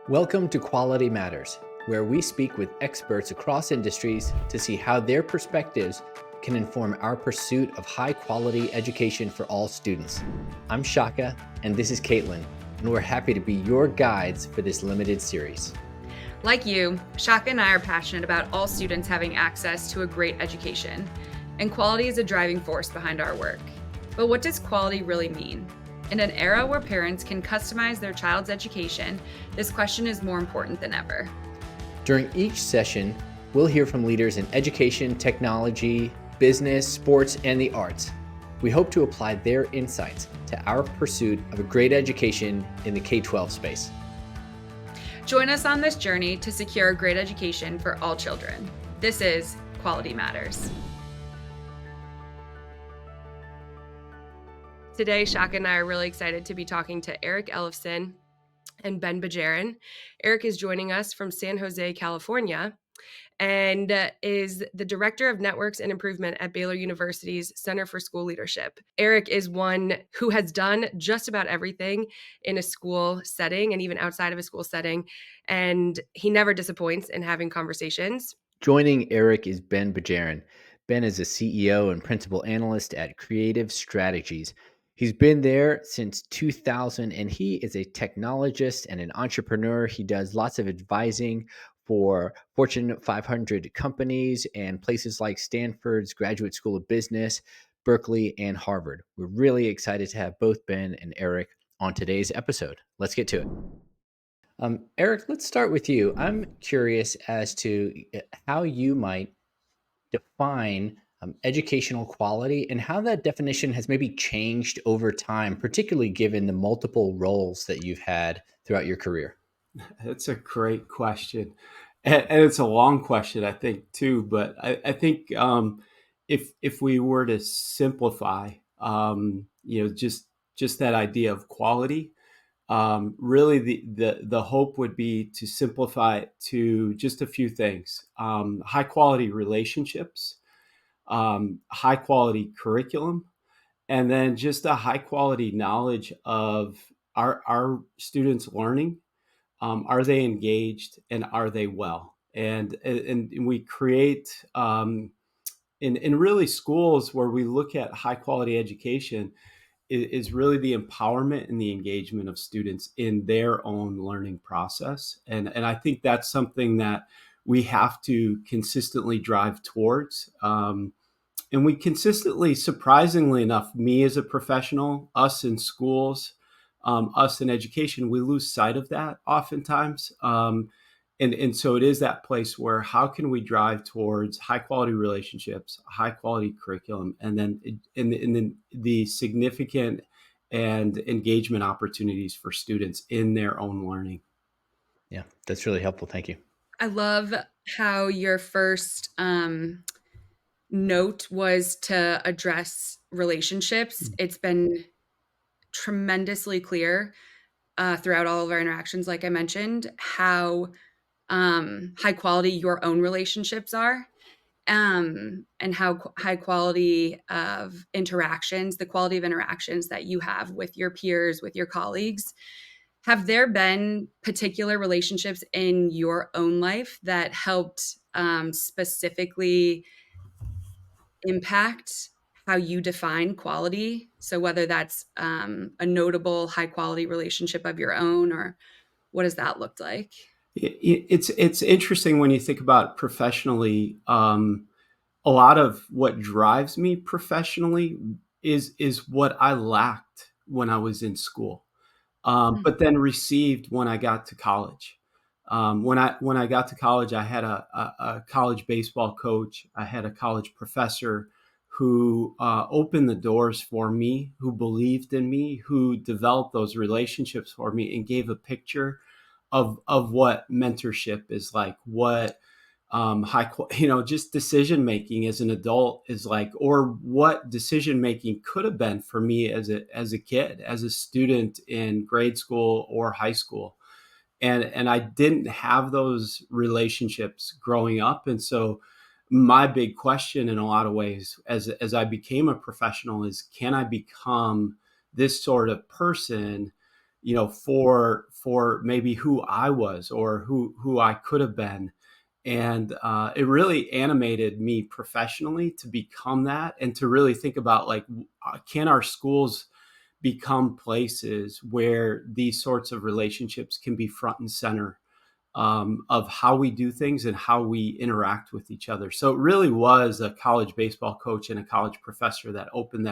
Welcome to Quality Matters, where we speak with experts across industries to see how their perspectives can inform our pursuit of high quality education for all students. I'm Shaka, and this is Caitlin, and we're happy to be your guides for this limited series. Like you, Shaka and I are passionate about all students having access to a great education, and quality is a driving force behind our work. But what does quality really mean? In an era where parents can customize their child's education, this question is more important than ever. During each session, we'll hear from leaders in education, technology, business, sports, and the arts. We hope to apply their insights to our pursuit of a great education in the K-12 space. Join us on this journey to secure a great education for all children. This is Quality Matters. Today, Shaka and I are really excited to be talking to Erik Ellefsen and Ben Bajarin. Erik is joining us from San Jose, California, and is the Director of Networks and Improvement at Baylor University's Center for School Leadership. Erik is one who has done just about everything in a school setting and even outside of a school setting, and he never disappoints in having conversations. Joining Erik is Ben Bajarin. Ben is a CEO and principal analyst at Creative Strategies. He's been there since 2000, and he is a technologist and an entrepreneur. He does lots of advising for Fortune 500 companies and places like Stanford's Graduate School of Business, Berkeley, and Harvard. We're really excited to have both Ben and Erik on today's episode. Let's get to it. Erik, let's start with you. I'm curious as to how you might define educational quality and how that definition has maybe changed over time, particularly given the multiple roles that you've had throughout your career. That's a great question. And it's a long question, I think, too. But I think if we were to simplify, just that idea of quality, really the hope would be to simplify it to just a few things: high quality relationships, high quality curriculum, and then just a high quality knowledge of our students learning. Are they engaged and are they well? And we create in really schools where we look at high quality education is really the empowerment and the engagement of students in their own learning process. And I think that's something that we have to consistently drive towards. And we consistently, surprisingly enough, me as a professional, us in schools, us in education, we lose sight of that oftentimes. And so it is that place where how can we drive towards high quality relationships, high quality curriculum, and then the significant and engagement opportunities for students in their own learning. Yeah, that's really helpful. Thank you. I love how your first note was to address relationships. It's been tremendously clear throughout all of our interactions, like I mentioned, how high quality your own relationships are, and how high quality of interactions, the quality of interactions that you have with your peers, with your colleagues. Have there been particular relationships in your own life that helped specifically impact how you define quality? So whether that's a notable high quality relationship of your own, or what does that look like? It's interesting when you think about professionally. A lot of what drives me professionally is what I lacked when I was in school, but then received when I got to college. When I got to college, I had a college baseball coach. I had a college professor who opened the doors for me, who believed in me, who developed those relationships for me, and gave a picture of what mentorship is like, what just decision making as an adult is like, or what decision making could have been for me as a kid, as a student in grade school or high school. And I didn't have those relationships growing up. And so my big question in a lot of ways as I became a professional is, can I become this sort of person for maybe who I was or who I could have been. And it really animated me professionally to become that, and to really think about, like, can our schools become places where these sorts of relationships can be front and center, of how we do things and how we interact with each other. So it really was a college baseball coach and a college professor that opened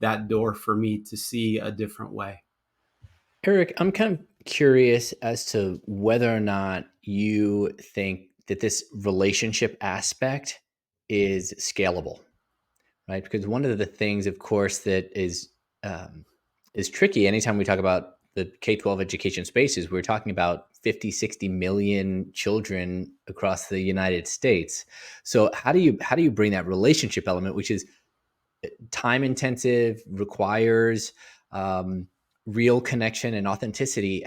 that door for me to see a different way. Eric, I'm kind of curious as to whether or not you think that this relationship aspect is scalable, right? Because one of the things, of course, that is tricky anytime we talk about the K-12 education space is we're talking about 50, 60 million children across the United States. So how do you bring that relationship element, which is time intensive, requires real connection and authenticity?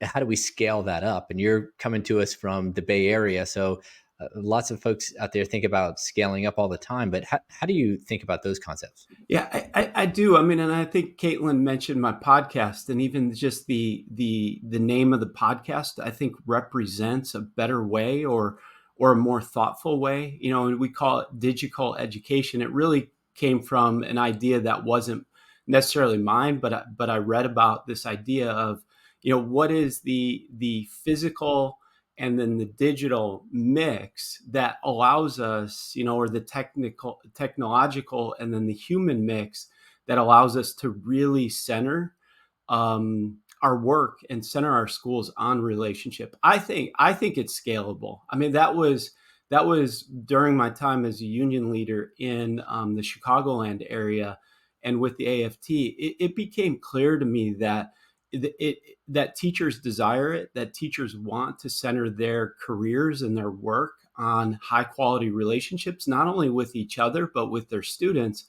How do we scale that up? And you're coming to us from the Bay Area, so lots of folks out there think about scaling up all the time. But how do you think about those concepts? Yeah, I do. I mean, and I think Caitlin mentioned my podcast, and even just the name of the podcast, I think represents a better way, or a more thoughtful way. And we call it digital education. It really came from an idea that wasn't necessarily mine, but I read about this idea of, what is the physical and then the digital mix that allows us, or the technological and then the human mix that allows us to really center our work and center our schools on relationship. I think it's scalable. I mean, that was during my time as a union leader in the Chicagoland area, and with the AFT, it became clear to me that that teachers desire it, that teachers want to center their careers and their work on high quality relationships, not only with each other, but with their students.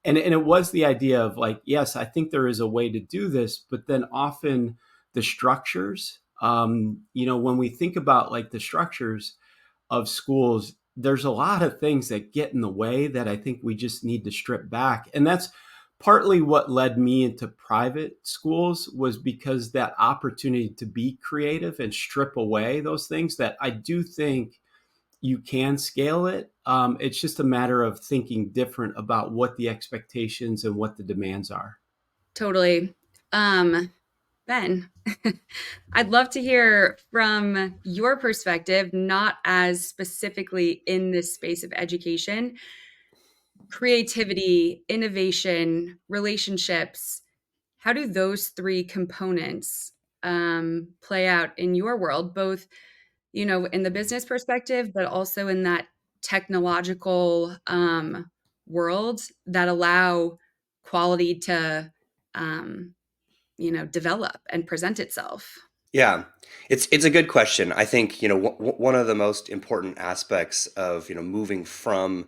And it was the idea of, like, yes, I think there is a way to do this, but then often the structures, when we think about, like, the structures of schools, there's a lot of things that get in the way that I think we just need to strip back. And that's partly what led me into private schools, was because that opportunity to be creative and strip away those things that I do think you can scale it. It's just a matter of thinking different about what the expectations and what the demands are. Totally. Ben, I'd love to hear from your perspective, not as specifically in this space of education, creativity, innovation, relationships. How do those three components play out in your world, both, in the business perspective, but also in that technological world that allow quality to develop and present itself? Yeah, it's a good question. I think one of the most important aspects of moving from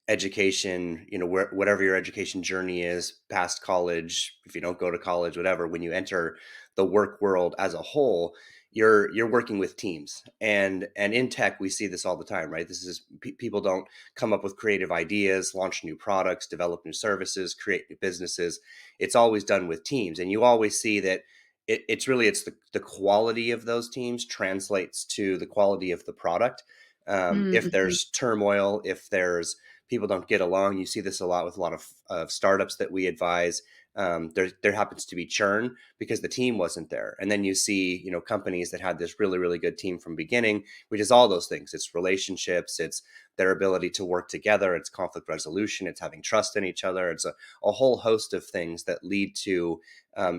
education, whatever your education journey is, past college, if you don't go to college, whatever, when you enter the work world as a whole, you're working with teams, and in tech we see this all the time, right? This is people don't come up with creative ideas, launch new products, develop new services, create new businesses. It's always done with teams, and you always see that it's the quality of those teams translates to the quality of the product. If Mhm. there's turmoil, if there's people don't get along, you see this a lot with a lot of startups that we advise. There happens to be churn because the team wasn't there, and then you see companies that had this really really good team from beginning, which is all those things. It's relationships, it's their ability to work together, it's conflict resolution, it's having trust in each other. It's a whole host of things that lead to,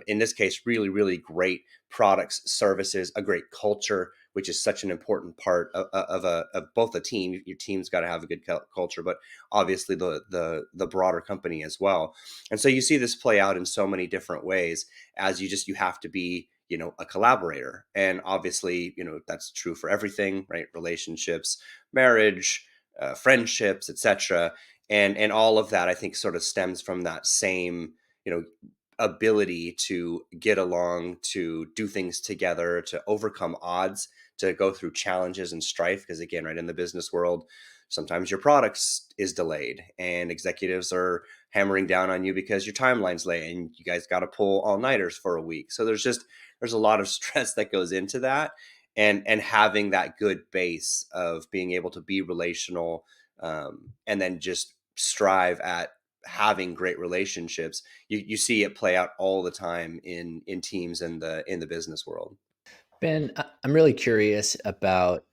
in this case, really really great products, services, a great culture, which is such an important part of both a team. Your team's got to have a good culture, but obviously the broader company as well. And so you see this play out in so many different ways, as you have to be a collaborator. And obviously that's true for everything, right? Relationships, marriage, friendships, etc. And all of that, I think, sort of stems from that same ability to get along, to do things together, to overcome odds, to go through challenges and strife. Because again, right, in the business world, sometimes your products is delayed and executives are hammering down on you because your timeline's late and you guys got to pull all-nighters for a week. So there's a lot of stress that goes into that, and having that good base of being able to be relational, and then just strive at having great relationships. You see it play out all the time in teams in the business world. Ben, I'm really curious about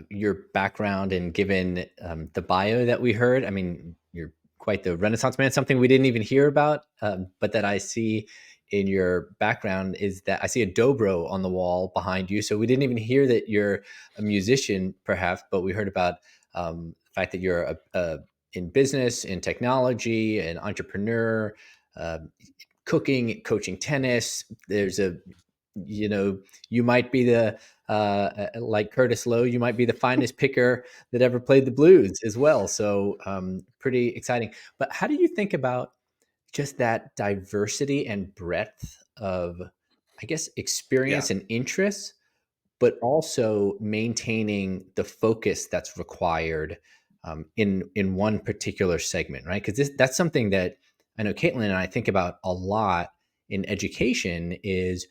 your background, and given the bio that we heard, I mean, you're quite the Renaissance man. Something we didn't even hear about, but that I see in your background is that I see a dobro on the wall behind you. So we didn't even hear that you're a musician, perhaps, but we heard about the fact that you're in business, in technology, an entrepreneur, uh, cooking, coaching tennis. There's a, you know, you might be the like Curtis Lowe, you might be the finest picker that ever played the blues as well. So pretty exciting. But how do you think about just that diversity and breadth of, I guess, Yeah, experience and interests, but also maintaining the focus that's required in one particular segment, right? Because that's something that I know Caitlin and I think about a lot in education. Is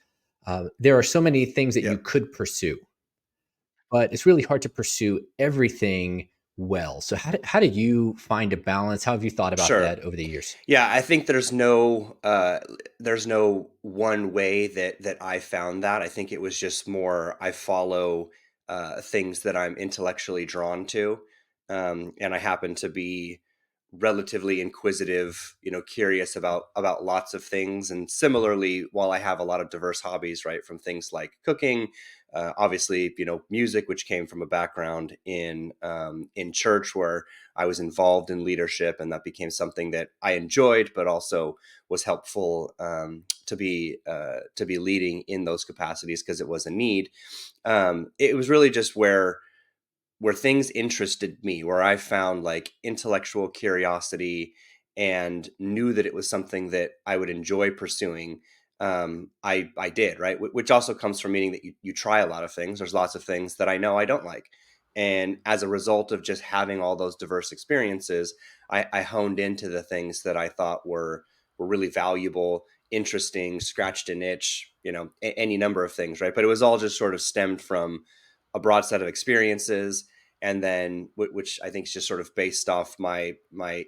there are so many things that yeah, you could pursue, but it's really hard to pursue everything well. So how do you find a balance? How have you thought about sure. that over the years? Yeah, I think there's no one way that I found that. I think it was just more I follow things that I'm intellectually drawn to, and I happen to be relatively inquisitive, curious about lots of things. And similarly, while I have a lot of diverse hobbies, right, from things like cooking, obviously, music, which came from a background in church where I was involved in leadership, and that became something that I enjoyed, but also was helpful, to be leading in those capacities because it was a need. It was really just where things interested me, where I found like intellectual curiosity and knew that it was something that I would enjoy pursuing. I did, right, which also comes from meaning that you try a lot of things. There's lots of things that I know I don't like, and as a result of just having all those diverse experiences, I honed into the things that I thought were really valuable, interesting, scratched an itch, any number of things, right? But it was all just sort of stemmed from a broad set of experiences, and then which I think is just sort of based off my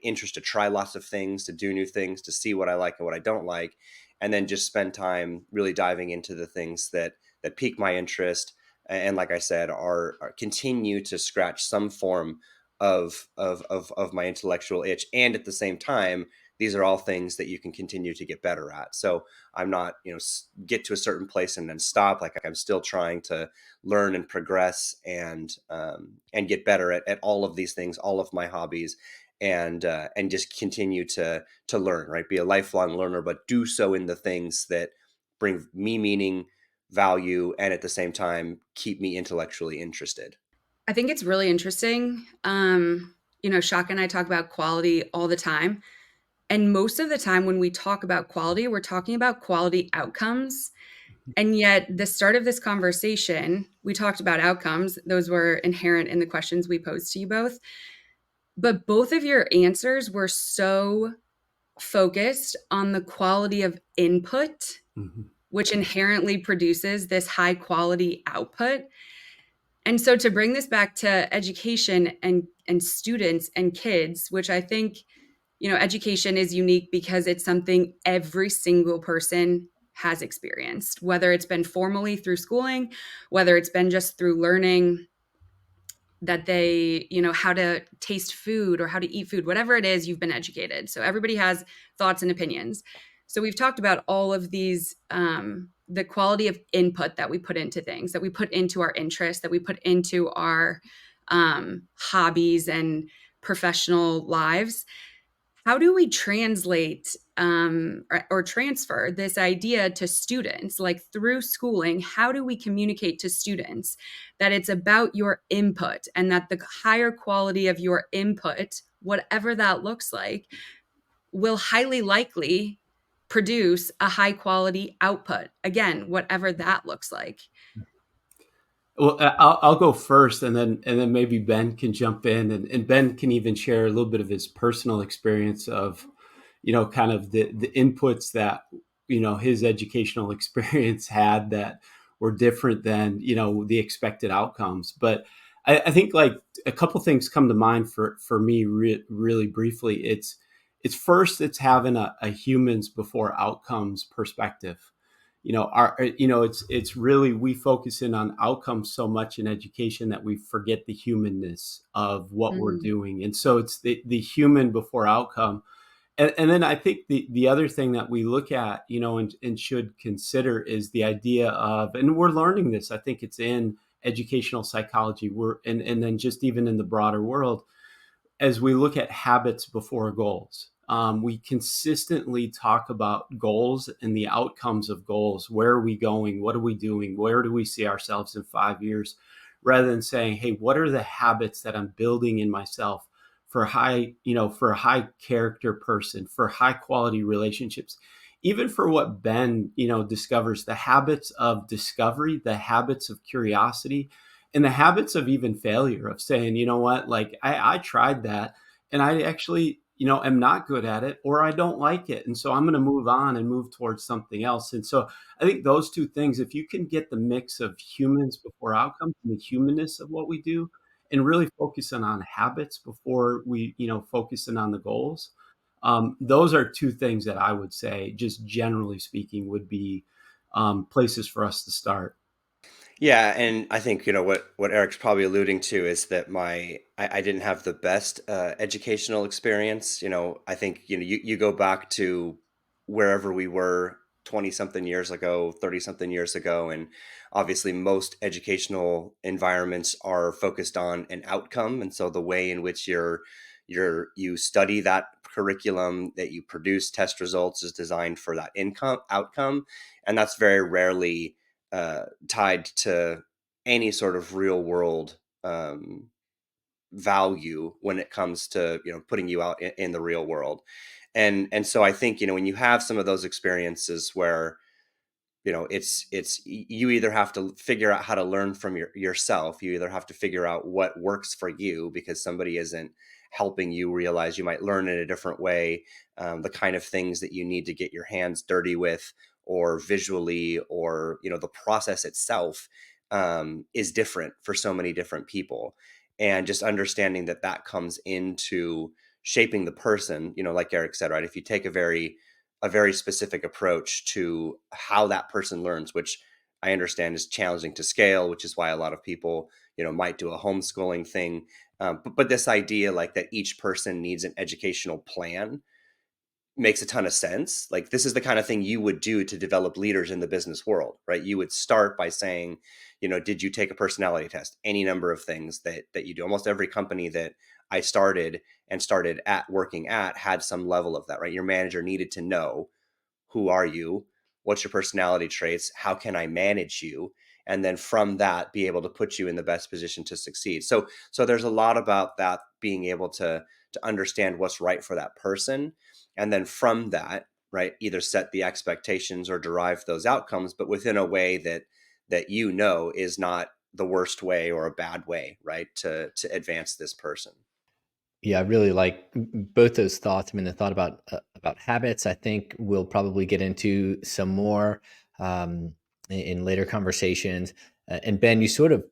interest to try lots of things, to do new things, to see what I like and what I don't like, and then just spend time really diving into the things that pique my interest, and like I said, are continue to scratch some form of my intellectual itch, and at the same time, these are all things that you can continue to get better at. So I'm not, get to a certain place and then stop. Like I'm still trying to learn and progress, and get better at all of these things, all of my hobbies, and just continue to learn, right? Be a lifelong learner, but do so in the things that bring me meaning, value, and at the same time keep me intellectually interested. I think it's really interesting. Shaka and I talk about quality all the time. And most of the time when we talk about quality, we're talking about quality outcomes. And yet, the start of this conversation, we talked about outcomes. Those were inherent in the questions we posed to you both. But both of your answers were so focused on the quality of input, Mhm. which inherently produces this high quality output. And so to bring this back to education and students and kids, which I think, education is unique because it's something every single person has experienced, whether it's been formally through schooling, whether it's been just through learning that they, how to taste food or how to eat food, whatever it is, you've been educated. So everybody has thoughts and opinions. So we've talked about all of these, the quality of input that we put into things, that we put into our interests, that we put into our hobbies and professional lives. How do we translate or transfer this idea to students, like through schooling? How do we communicate to students that it's about your input and that the higher quality of your input, whatever that looks like, will highly likely produce a high quality output? Again, whatever that looks like. Well, I'll go first, and then maybe Ben can jump in, and Ben can even share a little bit of his personal experience of, kind of the inputs that his educational experience had that were different than the expected outcomes. But I think like a couple things come to mind for me really briefly. It's first, it's having a humans before outcomes perspective. It's really, we focus in on outcomes so much in education that we forget the humanness of what we're Mhm. doing, and so it's the human before outcome. And then I think the other thing that we look at, and should consider is the idea of, and we're learning this, I think it's in educational psychology, and then just even in the broader world, as we look at habits before goals. We consistently talk about goals and the outcomes of goals. Where are we going? What are we doing? Where do we see ourselves in 5 years? Rather than saying, hey, what are the habits that I'm building in myself for a high character person, for high quality relationships, even for what Ben, discovers, the habits of discovery, the habits of curiosity, and the habits of even failure, of saying, you know what, like I tried that and I actually, am not good at it, or I don't like it. And so I'm going to move on and move towards something else. And so I think those two things, if you can get the mix of humans before outcomes and the humanness of what we do, and really focusing on habits before we, focusing on the goals. Those are two things that I would say, just generally speaking, would be places for us to start. Yeah, and I think what Eric's probably alluding to is that I didn't have the best educational experience. I think you go back to wherever we were 20 something years ago, 30 something years ago, and obviously most educational environments are focused on an outcome, and so the way in which you study that curriculum, that you produce test results, is designed for that income outcome, and that's very rarely tied to any sort of real world value when it comes to putting you out in the real world. And so I think when you have some of those experiences where it's you either have to figure out how to learn from yourself. You either have to figure out what works for you because somebody isn't helping you realize you might learn in a different way, the kind of things that you need to get your hands dirty with, or visually, or the process itself is different for so many different people. And just understanding that that comes into shaping the person, like Eric said, right? If you take a very specific approach to how that person learns, which I understand is challenging to scale, which is why a lot of people, might do a homeschooling thing. But this idea, like, that each person needs an educational plan, makes a ton of sense. Like, this is the kind of thing you would do to develop leaders in the business world, right? You would start by saying, did you take a personality test? Any number of things that you do. Almost every company that I started at working at had some level of that, right? Your manager needed to know, who are you? What's your personality traits? How can I manage you? And then from that, be able to put you in the best position to succeed. So there's a lot about that, being able to understand what's right for that person. And then from that, right, either set the expectations or derive those outcomes, but within a way that is not the worst way or a bad way, right, to advance this person. Yeah, I really like both those thoughts. I mean, the thought about habits, I think we'll probably get into some more in later conversations. And Ben, you sort of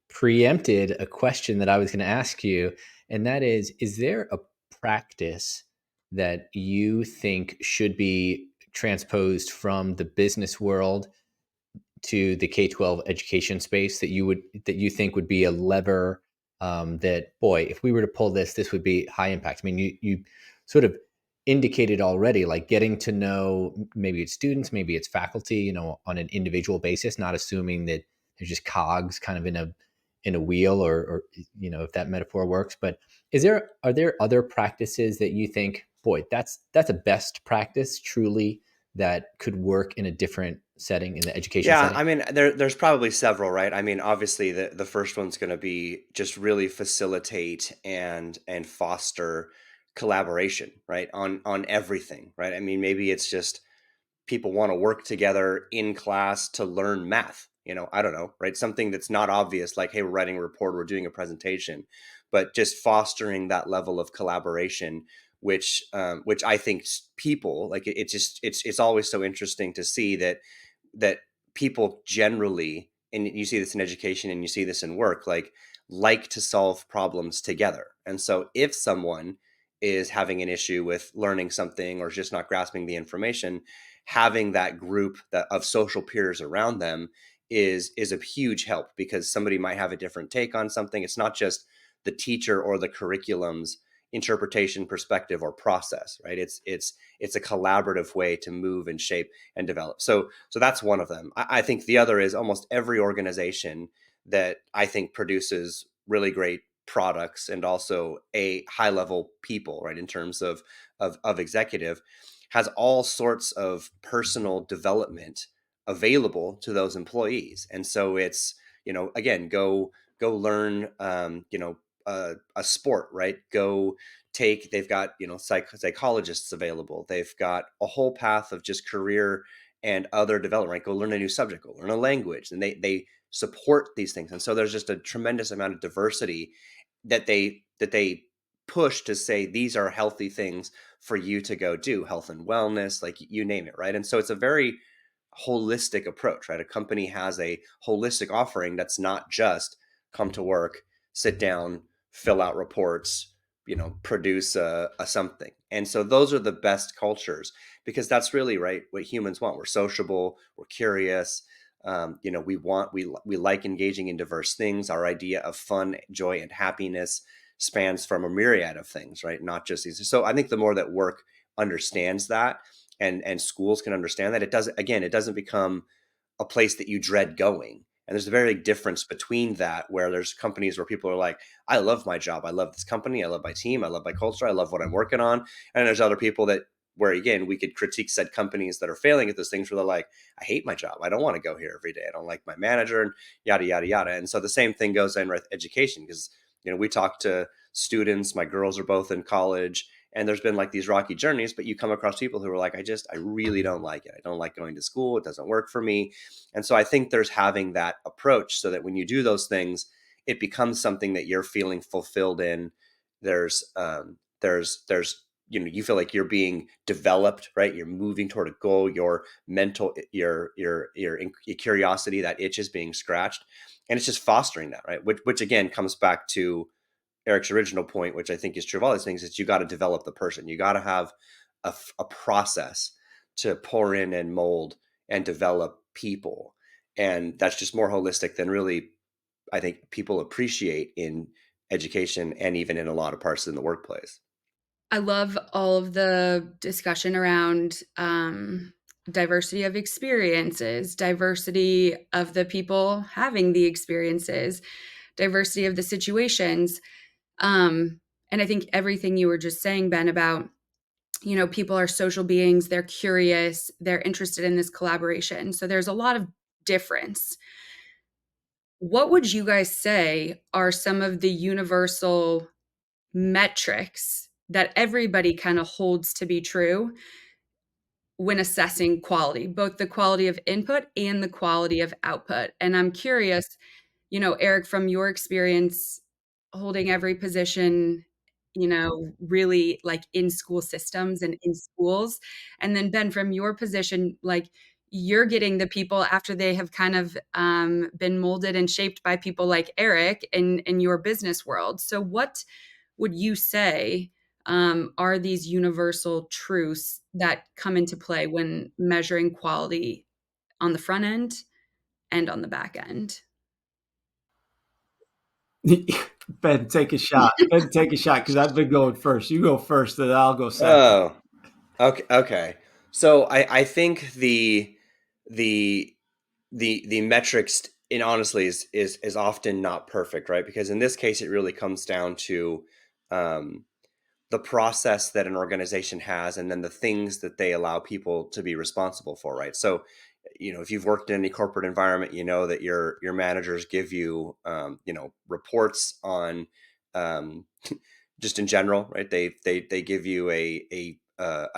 preempted a question that I was going to ask you, and that is there a practice that you think should be transposed from the business world to the K-12 education space that you think would be a lever, that, boy, if we were to pull this, this would be high impact? I mean, you sort of indicated already, like getting to know, maybe it's students, maybe it's faculty, on an individual basis, not assuming that they're just cogs kind of in a wheel, or if that metaphor works. But are there other practices that you think, boy, that's a best practice truly, that could work in a different setting, in the education Yeah, setting? I mean, there's probably several, right? I mean, obviously the first one's going to be just really facilitate and foster collaboration, right? On everything, right? I mean, maybe it's just people want to work together in class to learn math. I don't know, right? Something that's not obvious, like, hey, we're writing a report, we're doing a presentation, but just fostering that level of collaboration, which I think people like it's just it's always so interesting to see that people generally, and you see this in education and you see this in work, like to solve problems together. And so if someone is having an issue with learning something or just not grasping the information, having that group of social peers around them is a huge help, because somebody might have a different take on something. It's not just the teacher or the curriculum's interpretation, perspective, or process, right? It's a collaborative way to move and shape and develop. So that's one of them. I think the other is almost every organization that I think produces really great products and also a high level people, right, in terms of executive, has all sorts of personal development available to those employees. And so it's, again, go learn, a sport, right? They've got, psychologists available. They've got a whole path of just career and other development, right? Go learn a new subject, go learn a language, and they support these things. And so there's just a tremendous amount of diversity that they push to say these are healthy things for you to go do, health and wellness, like you name it, right? And so it's a very holistic approach, right? A company has a holistic offering that's not just come to work, sit down, fill out reports, produce a something. And so those are the best cultures, because that's really, right, what humans want. We're sociable, we're curious, we like engaging in diverse things. Our idea of fun, joy, and happiness spans from a myriad of things, right? Not just these. So I think the more that work understands that, and schools can understand that, it doesn't become a place that you dread going. And there's a very big difference between that, where there's companies where people are like, I love my job, I love this company, I love my team, I love my culture, I love what I'm working on. And there's other people that, where again, we could critique said companies that are failing at those things, where they're like, I hate my job, I don't want to go here every day, I don't like my manager, and yada yada yada. And so the same thing goes in with education, because we talk to students. My girls are both in college, and there's been like these rocky journeys, but you come across people who are like, I really don't like it, I don't like going to school, it doesn't work for me. And so I think there's having that approach, so that when you do those things, it becomes something that you're feeling fulfilled in. There's you feel like you're being developed, right? You're moving toward a goal. Your mental, your curiosity, that itch is being scratched, and it's just fostering that, right? Which again comes back to Erik's original point, which I think is true of all these things, is you got to develop the person. You got to have a process to pour in and mold and develop people. And that's just more holistic than really, I think, people appreciate in education, and even in a lot of parts in the workplace. I love all of the discussion around diversity of experiences, diversity of the people having the experiences, diversity of the situations. And I think everything you were just saying, Ben, about, people are social beings, they're curious, they're interested in this collaboration. So there's a lot of difference. What would you guys say are some of the universal metrics that everybody kind of holds to be true when assessing quality, both the quality of input and the quality of output? And I'm curious, Erik, from your experience holding every position, really like in school systems and in schools, and then Ben, from your position, like you're getting the people after they have kind of been molded and shaped by people like Erik in your business world. So what would you say are these universal truths that come into play when measuring quality on the front end and on the back end? Ben, take a shot. Ben, take a shot, because I've been going first. You go first, then I'll go second. Oh, okay. So I think the metrics, in honestly, is often not perfect, right? Because in this case, it really comes down to um, the process that an organization has, and then the things that they allow people to be responsible for, right? So, if you've worked in any corporate environment, you know that your managers give you, reports on, um, just in general, right? They give you a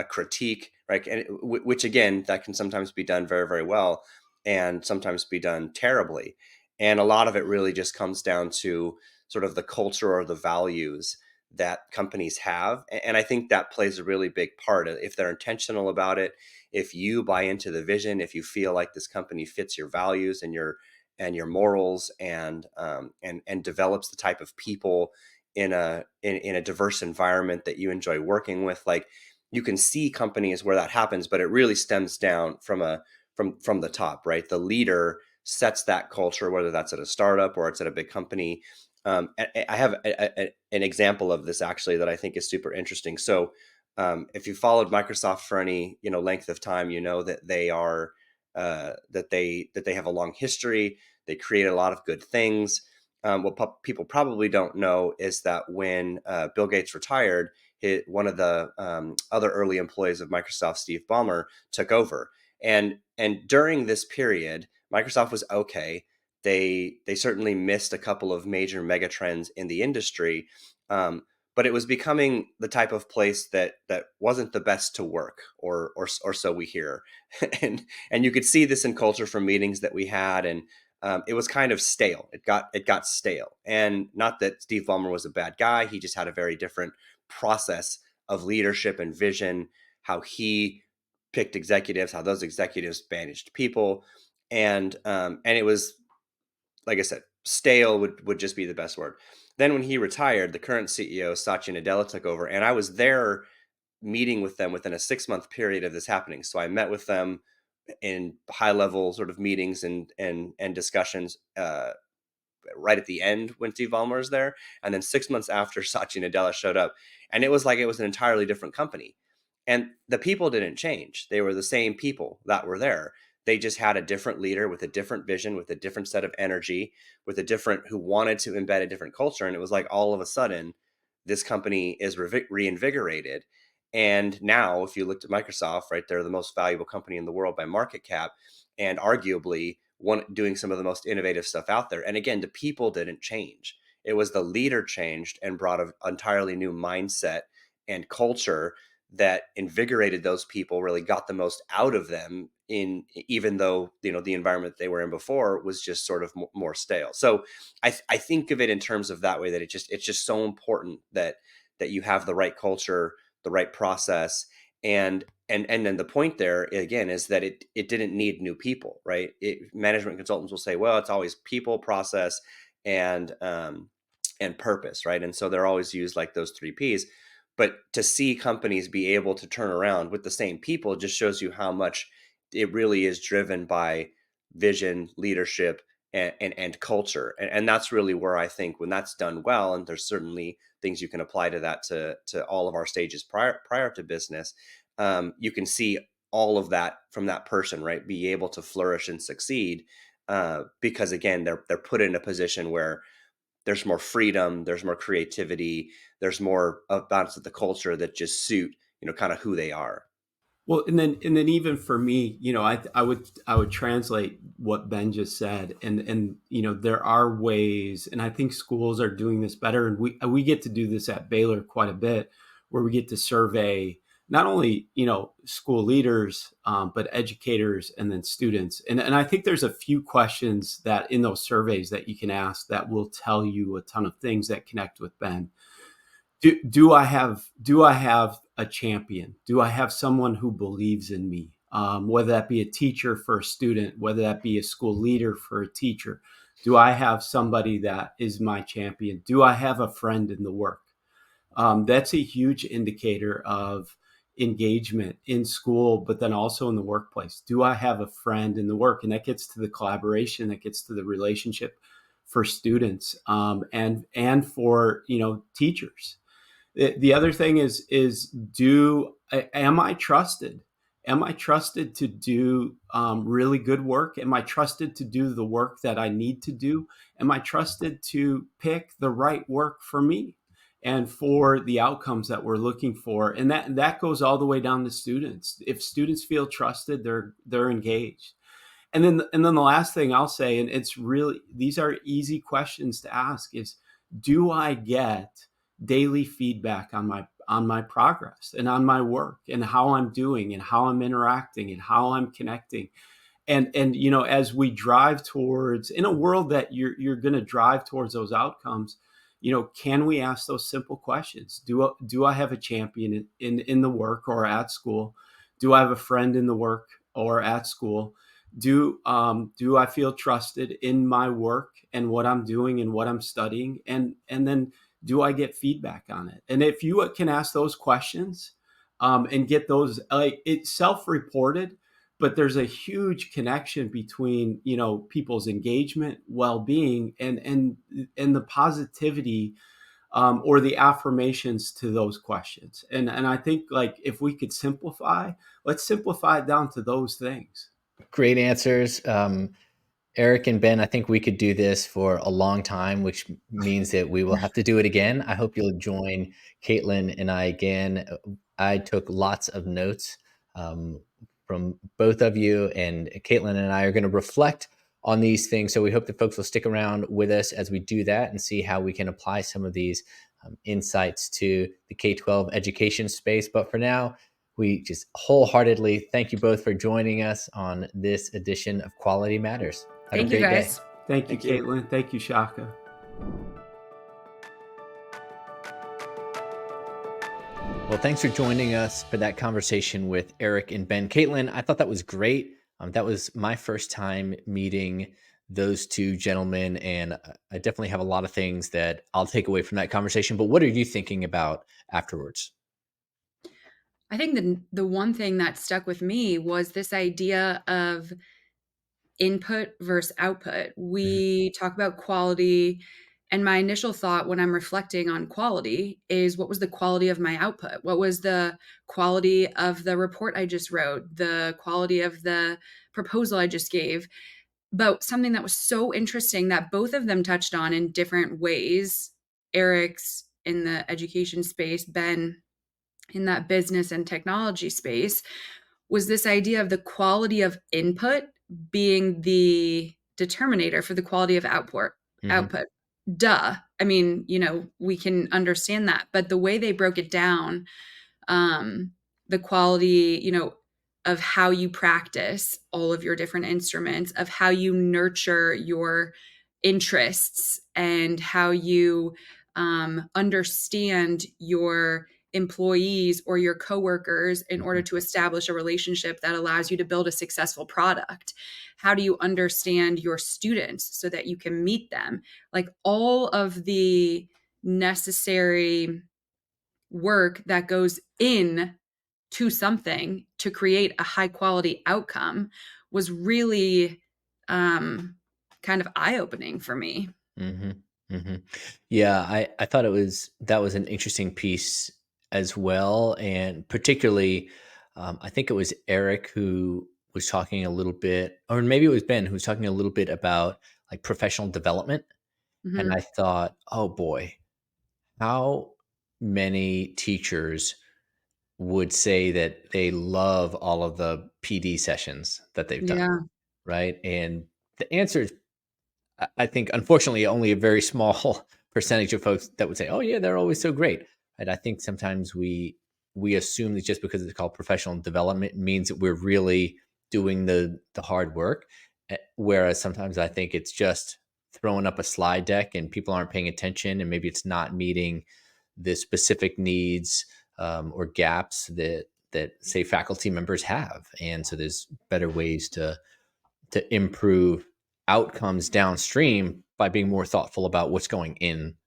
critique, right? And which again, that can sometimes be done very, very well. and sometimes be done terribly. And a lot of it really just comes down to sort of the culture or the values that companies have. And I think that plays a really big part. If they're intentional about it, if you buy into the vision, if you feel like this company fits your values and your morals, and develops the type of people in a diverse environment that you enjoy working with, like, you can see companies where that happens, but it really stems down from the top, right? The leader sets that culture, whether that's at a startup or it's at a big company. I have an example of this actually that I think is super interesting. So, if you followed Microsoft for any length of time, you know that they are that they have a long history. They create a lot of good things. What people probably don't know is that when Bill Gates retired, one of the other early employees of Microsoft, Steve Ballmer, took over. And during this period, Microsoft was okay. They certainly missed a couple of major mega trends in the industry, but it was becoming the type of place that wasn't the best to work, or so we hear. And you could see this in culture from meetings that we had, and it was kind of stale. It got stale, and not that Steve Ballmer was a bad guy. He just had a very different process of leadership and vision, how he picked executives, how those executives managed people, and it was, like I said, stale would just be the best word. Then when he retired, the current CEO, Satya Nadella, took over, and I was there meeting with them within a 6-month period of this happening. So I met with them in high level sort of meetings and discussions right at the end when Steve Ballmer was there, and then 6 months after Satya Nadella showed up, and it was like it was an entirely different company. And the people didn't change; they were the same people that were there. They just had a different leader with a different vision, with a different set of energy, with a different who wanted to embed a different culture. And it was like all of a sudden, this company is reinvigorated. And now, if you looked at Microsoft, right, they're the most valuable company in the world by market cap, and arguably one doing some of the most innovative stuff out there. And again, the people didn't change. It was the leader changed and brought an entirely new mindset and culture that invigorated those people, really got the most out of them, in even though the environment they were in before was just sort of more stale. So I think of it in terms of that way, that it's just so important that you have the right culture, the right process. And then the point there again is that it didn't need new people, right? Management consultants will say, well, it's always people, process, and purpose, right? And so they're always used like those 3 Ps. But to see companies be able to turn around with the same people just shows you how much it really is driven by vision, leadership, and culture. And that's really where I think when that's done well, and there's certainly things you can apply to that, to all of our stages prior to business, you can see all of that from that person, right? Be able to flourish and succeed, because again, they're put in a position where there's more freedom, there's more creativity, there's more about the culture that just suit kind of who they are. Well, and then even for me, I would translate what Ben just said, and there are ways, and I think schools are doing this better, and we get to do this at Baylor quite a bit, where we get to survey not only school leaders, but educators and then students, and I think there's a few questions that in those surveys that you can ask that will tell you a ton of things that connect with Ben. Do I have a champion? Do I have someone who believes in me? Whether that be a teacher for a student, whether that be a school leader for a teacher, do I have somebody that is my champion? Do I have a friend in the work? That's a huge indicator of engagement in school, but then also in the workplace. Do I have a friend in the work? And that gets to the collaboration, that gets to the relationship for students, and for teachers. The other thing is am I trusted? Am I trusted to do really good work? Am I trusted to do the work that I need to do? Am I trusted to pick the right work for me and for the outcomes that we're looking for? And that goes all the way down to students. If students feel trusted, they're engaged. And then the last thing I'll say, and it's really, these are easy questions to ask, is do I get daily feedback on my progress and on my work and how I'm doing and how I'm interacting and how I'm connecting? And as we drive towards, in a world that you're going to drive towards those outcomes, can we ask those simple questions? Do I have a champion in the work or at school? Do I have a friend in the work or at school? Do I feel trusted in my work and what I'm doing and what I'm studying? And then do I get feedback on it? And if you can ask those questions, and get those, like, it's self-reported, but there's a huge connection between people's engagement, well-being, and the positivity, or the affirmations to those questions. And I think, like, if we could let's simplify it down to those things. Great answers. Eric and Ben, I think we could do this for a long time, which means that we will have to do it again. I hope you'll join Caitlin and I again. I took lots of notes from both of you, and Caitlin and I are going to reflect on these things. So we hope that folks will stick around with us as we do that and see how we can apply some of these insights to the K-12 education space. But for now, we just wholeheartedly thank you both for joining us on this edition of Quality Matters. Have Thank a you, great day. guys. Thank you, Thank you. Caitlin. Thank you, Shaka. Well, thanks for joining us for that conversation with Eric and Ben. Caitlin, I thought that was great. That was my first time meeting those two gentlemen, and I definitely have a lot of things that I'll take away from that conversation. But what are you thinking about afterwards? I think the one thing that stuck with me was this idea of input versus output. We talk about quality, and my initial thought when I'm reflecting on quality is, what was the quality of my output? What was the quality of the report I just wrote? The quality of the proposal I just gave? But something that was so interesting that both of them touched on in different ways, Eric's in the education space, Ben in that business and technology space, was this idea of the quality of input being the determinator for the quality of output. Mm-hmm. Output. Duh. I mean, we can understand that, but the way they broke it down, um, the quality, of how you practice all of your different instruments, of how you nurture your interests, and how you understand your employees or your coworkers in order to establish a relationship that allows you to build a successful product. How do you understand your students so that you can meet them? Like, all of the necessary work that goes in to something to create a high quality outcome was really kind of eye-opening for me. Mm-hmm. Mm-hmm. Yeah, I thought that was an interesting piece as well, and particularly, I think it was Eric who was talking a little bit, or maybe it was Ben who was talking a little bit about like professional development, and I Mhm. thought, oh boy, how many teachers would say that they love all of the PD sessions that they've done, Yeah. right? And the answer is, I think, unfortunately, only a very small percentage of folks that would say, "Oh yeah, they're always so great." And I think sometimes we assume that just because it's called professional development means that we're really doing the hard work. Whereas sometimes I think it's just throwing up a slide deck and people aren't paying attention, and maybe it's not meeting the specific needs, or gaps that say faculty members have. And so there's better ways to improve outcomes downstream by being more thoughtful about what's going in,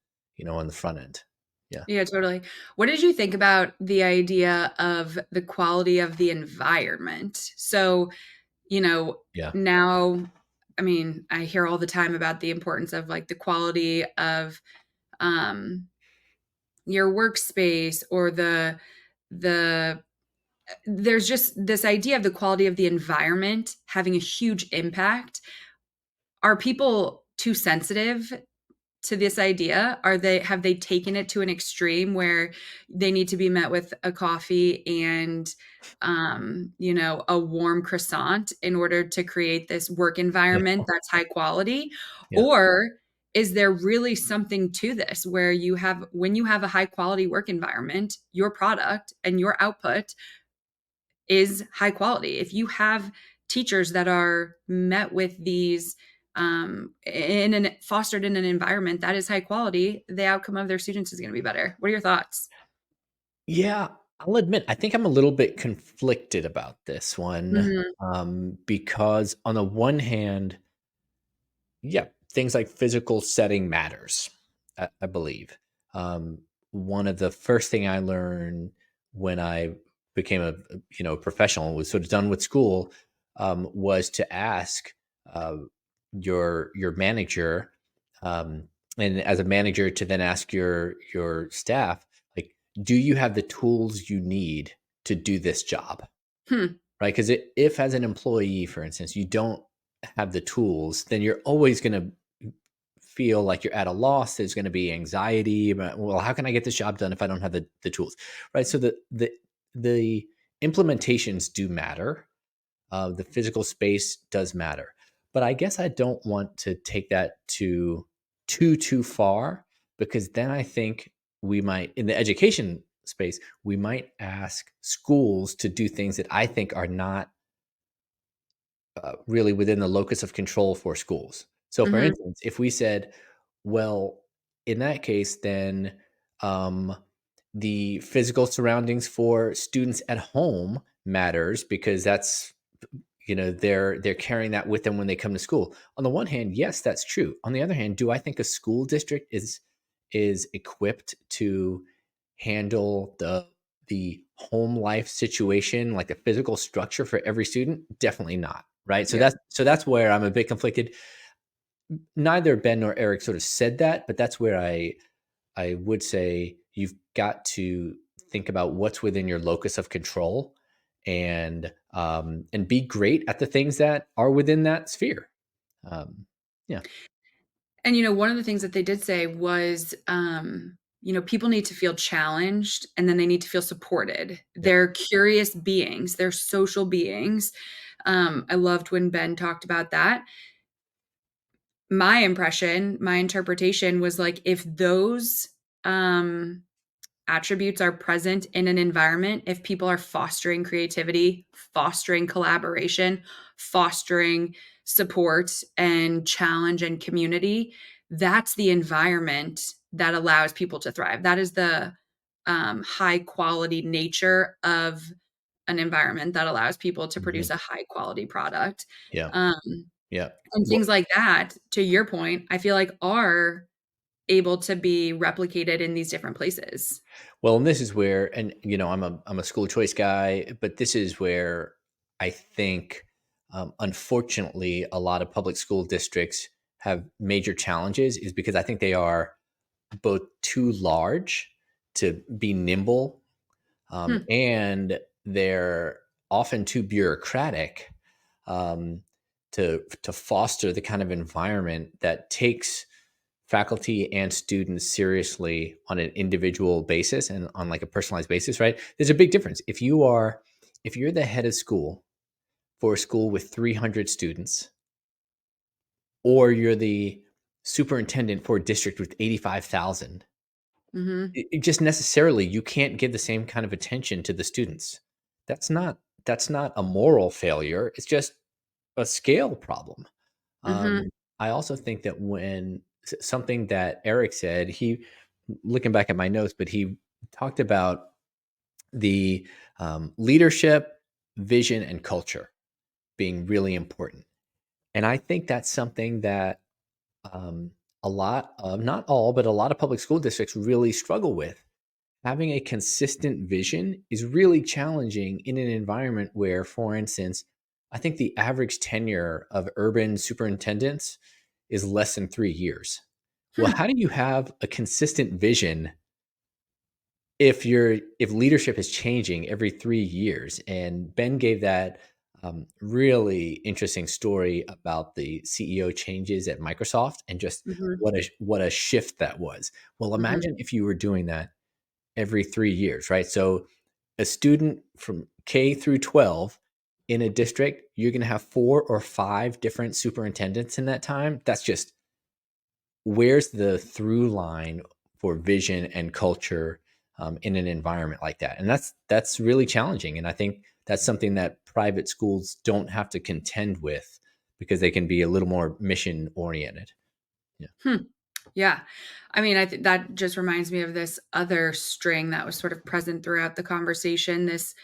on the front end. Yeah. Yeah, totally. What did you think about the idea of the quality of the environment? So, you know, Yeah. now, I mean, I hear all the time about the importance of like the quality of um your workspace, or the there's just this idea of the quality of the environment having a huge impact. Are people too sensitive to this idea? Have they taken it to an extreme where they need to be met with a coffee and a warm croissant in order to create this work Yeah. environment that's high quality? Yeah. Or is there really something to this where when you have a high quality work environment, your product and your output is high quality? If you have teachers that are met with these fostered in an environment that is high quality, the outcome of their students is going to be better. What are your thoughts? Yeah, I'll admit, I think I'm a little bit conflicted about this one, Mhm. because on the one hand, yeah, things like physical setting matters, I believe. Um, one of the first thing I learned when I became a professional, was sort of done with school, was to ask uh, your manager, um, and as a manager to then ask your staff, like, do you have the tools you need to do this job? Hmm. Right? Because if, as an employee, for instance, you don't have the tools, then you're always going to feel like you're at a loss. There's going to be anxiety about, well, how can I get this job done if I don't have the tools? Right. So the implementations do matter. The physical space does matter. But I guess I don't want to take that too far, because then I think we might, in the education space, we might ask schools to do things that I think are not really within the locus of control for schools. So, for Mhm. instance, if we said, well, in that case, then um, the physical surroundings for students at home matters, because that's, they're carrying that with them when they come to school. On the one hand, yes, that's true. On the other hand, do I think a school district is equipped to handle the home life situation, like the physical structure for every student? Definitely not. Right. So Yeah. that's where I'm a bit conflicted. Neither Ben nor Eric sort of said that, but that's where I would say you've got to think about what's within your locus of control, and be great at the things that are within that sphere. Um, yeah. And, one of the things that they did say was, people need to feel challenged and then they need to feel supported. Yep. They're curious beings, they're social beings. I loved when Ben talked about that. My impression, my interpretation was like, if those um, attributes are present in an environment, if people are fostering creativity, fostering collaboration, fostering support and challenge and community, that's the environment that allows people to thrive. That is the high quality nature of an environment that allows people to Mhm. produce a high quality product. Yeah. Um, Yeah. and Well, things like that, to your point, I feel like are able to be replicated in these different places. and this is where, and I'm a school choice guy, but this is where I think, unfortunately, a lot of public school districts have major challenges, is because I think they are both too large to be nimble, Hmm. and they're often too bureaucratic, um, to foster the kind of environment that takes faculty and students seriously on an individual basis and on like a personalized basis. Right? There's a big difference if you're the head of school for a school with 300 students, or you're the superintendent for a district with 85,000. Mhm. It just necessarily, you can't give the same kind of attention to the students. That's not a moral failure. It's just a scale problem. Mhm. I also think that when something that Eric said, he, looking back at my notes, but he talked about the leadership, vision, and culture being really important. And I think that's something that um, a lot of, not all, but a lot of public school districts really struggle with. Having a consistent vision is really challenging in an environment where, for instance, I think the average tenure of urban superintendents is less than 3 years. Well, Hmm. how do you have a consistent vision if leadership is changing every 3 years? And Ben gave that really interesting story about the CEO changes at Microsoft, and just Mhm. what a shift that was. Well, Mhm. imagine if you were doing that every 3 years, right? So a student from K through 12 in a district, you're going to have 4 or 5 different superintendents in that time. That's just, where's the through line for vision and culture in an environment like that? And that's really challenging. And I think that's something that private schools don't have to contend with because they can be a little more mission oriented. Yeah. Yeah. I mean, I think that just reminds me of this other string that was sort of present throughout the conversation, this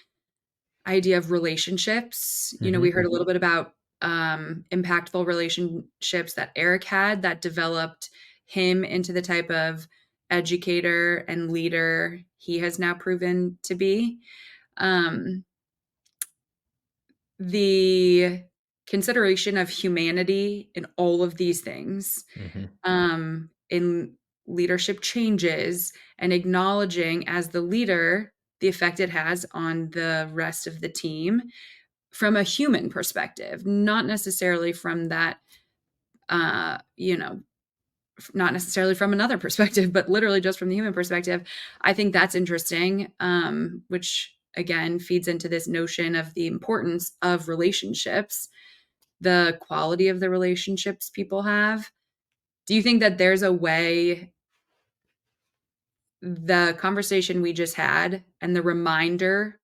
idea of relationships. You know, Mm-hmm. we heard a little bit about impactful relationships that Erik had that developed him into the type of educator and leader he has now proven to be. Um, the consideration of humanity in all of these things, Mm-hmm. in leadership changes, and acknowledging as the leader the effect it has on the rest of the team from a human perspective, not necessarily from that, you know, not necessarily from another perspective, but literally just from the human perspective. I think that's interesting, which again feeds into this notion of the importance of relationships, the quality of the relationships people have. Do you think that there's a way the conversation we just had and the reminder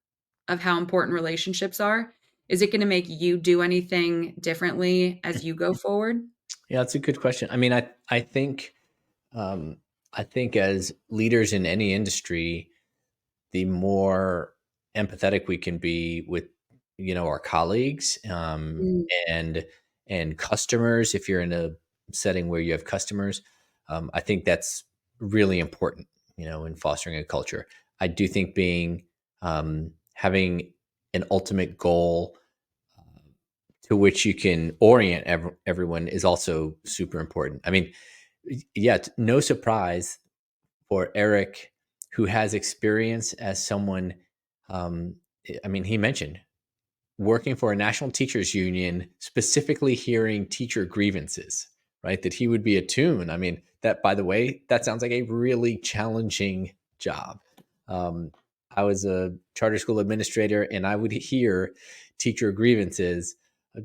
of how important relationships are, is it going to make you do anything differently as you go forward? Yeah, that's a good question. I mean, um, I think as leaders in any industry, the more empathetic we can be with, our colleagues, Mm, and customers. If you're in a setting where you have customers, I think that's really important. In fostering a culture, I do think having an ultimate goal to which you can orient everyone is also super important. I mean, yeah, no surprise for Erik, who has experience as someone. Um, I mean, he mentioned working for a national teachers union, specifically hearing teacher grievances, right? That he would be attuned. I mean, that, by the way, that sounds like a really challenging job. Um, I was a charter school administrator and I would hear teacher grievances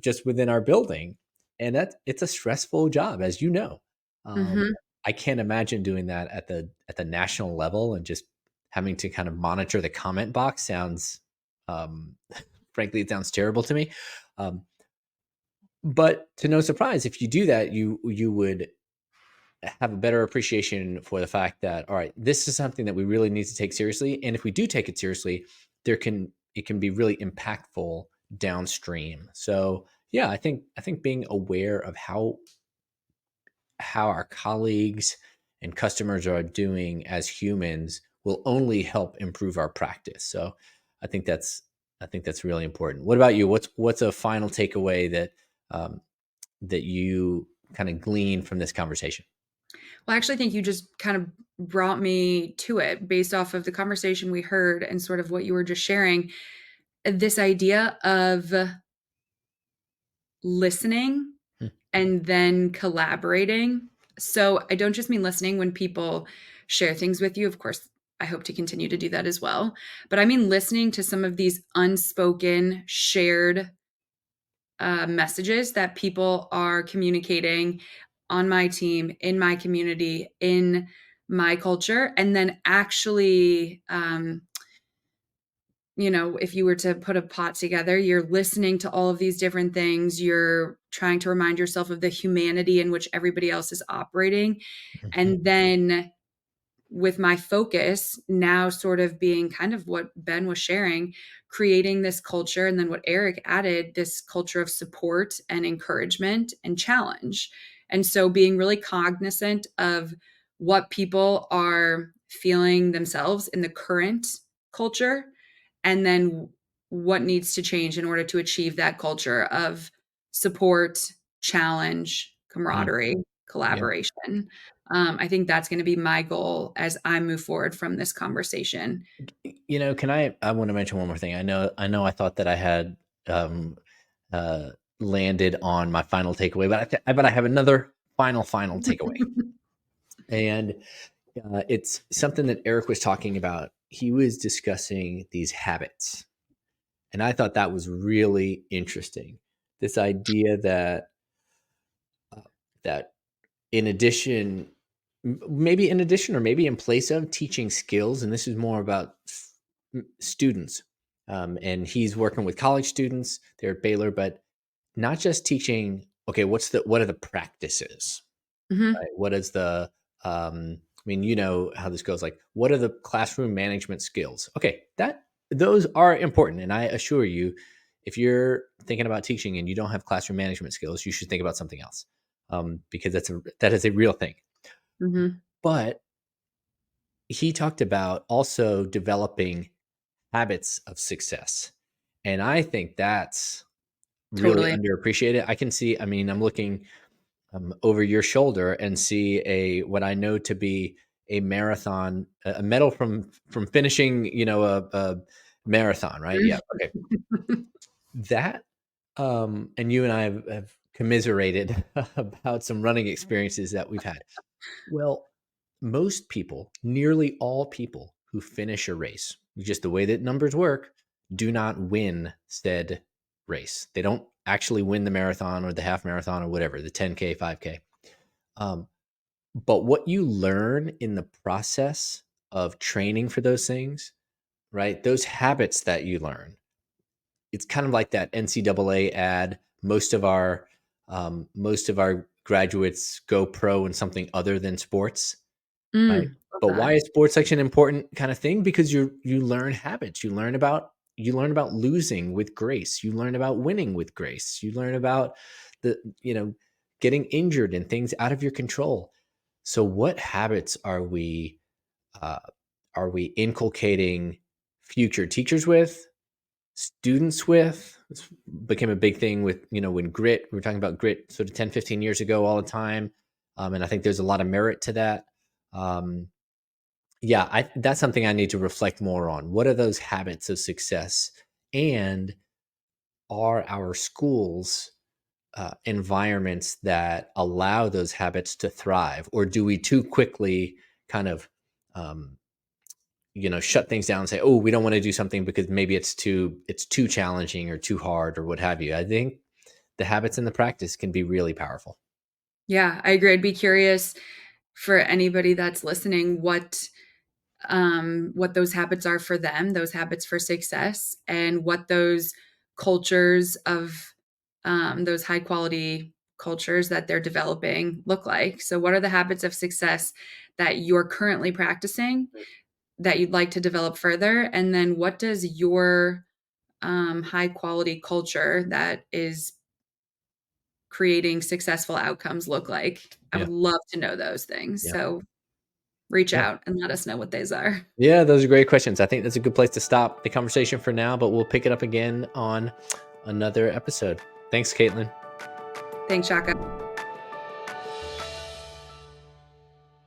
just within our building. And it's a stressful job, as you know. mhm, I can't imagine doing that at the national level, and just having to kind of monitor the comment box sounds, um, frankly, it sounds terrible to me. Um, but to no surprise, if you do that, you would have a better appreciation for the fact that, all right, this is something that we really need to take seriously, and if we do take it seriously, it can be really impactful downstream. So yeah, I think being aware of how our colleagues and customers are doing as humans will only help improve our practice. So I think that's I think that's really important. What about you? What's a final takeaway um, that you kind of glean from this conversation? well, I actually think you just kind of brought me to it based off of the conversation we heard and sort of what you were just sharing. This idea of listening Hmm. and then collaborating. So, I don't just mean listening when people share things with you. Of course, I hope to continue to do that as well. But I mean listening to some of these unspoken, shared messages that people are communicating on my team, in my community, in my culture, and then actually, if you were to put a pot together, you're listening to all of these different things. You're trying to remind yourself of the humanity in which everybody else is operating. Mhm. And then with my focus now sort of being kind of what Ben was sharing, creating this culture, and then what Erik added, this culture of support and encouragement and challenge. And so being really cognizant of what people are feeling themselves in the current culture, and then what needs to change in order to achieve that culture of support, challenge, Mm. camaraderie, Yeah. collaboration. I think that's going to be my goal as I move forward from this conversation. Can I want to mention one more thing. I know I thought that I had um, landed on my final takeaway, but but I have another final takeaway. And it's something that Erik was talking about. He was discussing these habits, and I thought that was really interesting. This idea uh, that in addition, maybe in addition, or maybe in place of teaching skills, and this is more about students, and he's working with college students there at Baylor, but not just teaching. Okay, what are the practices? Mhm. Right? What is the I mean, you know how this goes. Like, what are the classroom management skills? Okay, those are important, and I assure you, if you're thinking about teaching and you don't have classroom management skills, you should think about something else, because that is a real thing. Mhm. But he talked about also developing habits of success, and I think that's really Totally. underappreciated. I can see. I mean, I'm looking over your shoulder and see a what I know to be a marathon, a medal from finishing, a marathon, right? Yeah. Okay. That, and you and I have commiserated about some running experiences that we've had. Well, most people, nearly all people who finish a race, just the way that numbers work, do not win said race. They don't actually win the marathon or the half marathon or whatever, the 10K, 5K. Um, but what you learn in the process of training for those things, right? Those habits that you learn, it's kind of like that NCAA ad. Most of our graduates go pro in something other than sports, right? Love But that. why is sports such an important kind of thing? Because you learn habits. You learn about losing with grace. You learn about winning with grace. You learn about the getting injured and things out of your control. So what habits uh, are we inculcating future teachers with, students with? This became a big thing with, when grit, we were talking about grit sort of 10, 15 years ago all the time. And I think there's a lot of merit to that. Um, yeah, that's something I need to reflect more on. What are those habits of success? And are our schools environments that allow those habits to thrive? Or do we too quickly kind of, um, shut things down and say, oh, we don't want to do something because maybe it's too challenging or too hard or what have you? I think the habits and the practice can be really powerful. Yeah, I agree. I'd be curious for anybody that's listening what those habits are for them, those habits for success, and what those cultures of those high quality cultures that they're developing look like. So, what are the habits of success that you're currently practicing that you'd like to develop further? And then, what does your high quality culture that is creating successful outcomes look like? I Yeah. would love to know those things. Yeah. So, reach Yeah. out and let us know what those are. Yeah, those are great questions. I think that's a good place to stop the conversation for now, but we'll pick it up again on another episode. Thanks, Caitlin. Thanks, Shaka.